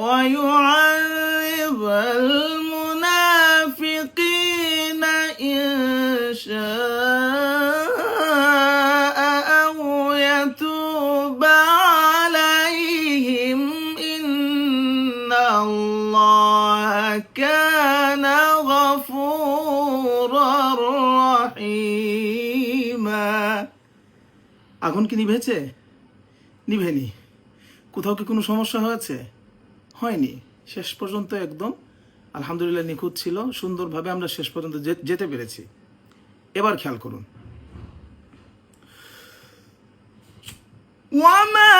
ويعذب المنافقين إن شاء أو يتوب عليهم إن الله كان غفورا رحيما। আগুন কি নিভেছে? নিভেনি। কোথাও কি কোনো সমস্যা হয়েছে? হয়নি। শেষ পর্যন্ত একদম আলহামদুলিল্লাহ নিখুঁত ছিল, সুন্দরভাবে আমরা শেষ পর্যন্ত যেতে পেরেছি। এবার খেয়াল করুন, وما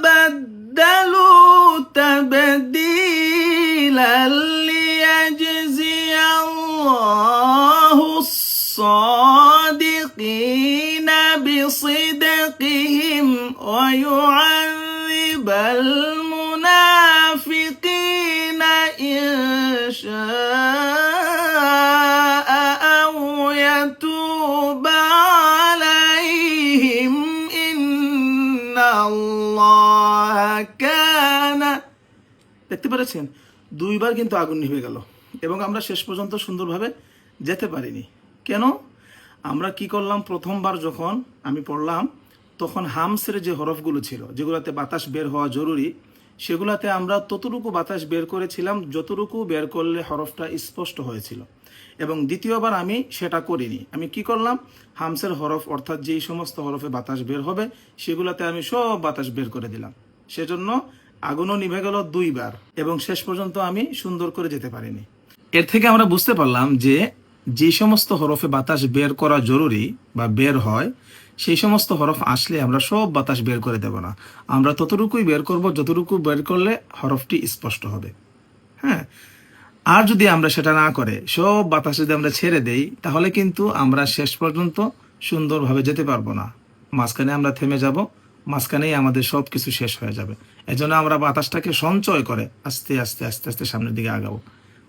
بدلوا تبديلا ليجزي الله الصادقين بصدقهم ويعذب المنافقين إن شاء أو يتوب عليهم إن الله كان। দেখতে পেরেছেন, দুইবার কিন্তু আগুন নিভে গেল এবং আমরা শেষ পর্যন্ত সুন্দরভাবে যেতে পারিনি। কেন? আমরা কি করলাম? প্রথমবার যখন আমি পড়লাম তখন হামসের যে হরফগুলো ছিল, যেগুলোতে বাতাস বের হওয়া জরুরি, সেগুলোতে আমরা ততটুকু বাতাস বের করেছিলাম যতটুকু বের করলে হরফটা স্পষ্ট হয়েছিল। এবং দ্বিতীয়বার আমি সেটা করিনি। আমি কি করলাম? হামসের হরফ অর্থাৎ যেই সমস্ত হরফে বাতাস বের হবে সেগুলোতে আমি সব বাতাস বের করে দিলাম। সেজন্য আগুনও নিভে গেল দুইবার এবং শেষ পর্যন্ত আমি সুন্দর করে যেতে পারিনি। এর থেকে আমরা বুঝতে পারলাম যে সমস্ত হরফে বাতাস বের করা জরুরি বা বের হয়, সেই সমস্ত হরফ আসলে আমরা সব বাতাস বের করে দেব না। আমরা ততটুকুই বের করব যতটুকু বের করলে হরফটি স্পষ্ট হবে। হ্যাঁ, আর যদি আমরা সেটা না করে সব বাতাস যদি আমরা ছেড়ে দেই তাহলে কিন্তু আমরা শেষ পর্যন্ত সুন্দরভাবে যেতে পারবো না। মাঝখানে আমরা থেমে যাব, মাঝখানেই আমাদের সব কিছু শেষ হয়ে যাবে। এজন্য আমরা বাতাসটাকে সঞ্চয় করে আস্তে আস্তে আস্তে আস্তে সামনের দিকে আগাবো।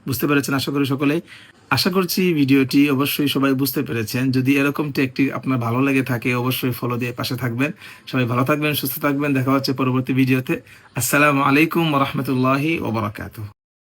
বুঝতে পেরেছেন আশা করি সকলেই? আশা করছি ভিডিওটি অবশ্যই সবাই বুঝতে পেরেছেন। যদি এরকম টেকনিক আপনার ভালো লেগে থাকে অবশ্যই ফলো দিয়ে পাশে থাকবেন। সবাই ভালো থাকবেন, সুস্থ থাকবেন। দেখা হচ্ছে পরবর্তী ভিডিওতে। আসসালামু আলাইকুম ওয়া রাহমাতুল্লাহি ওয়া বারাকাতুহু।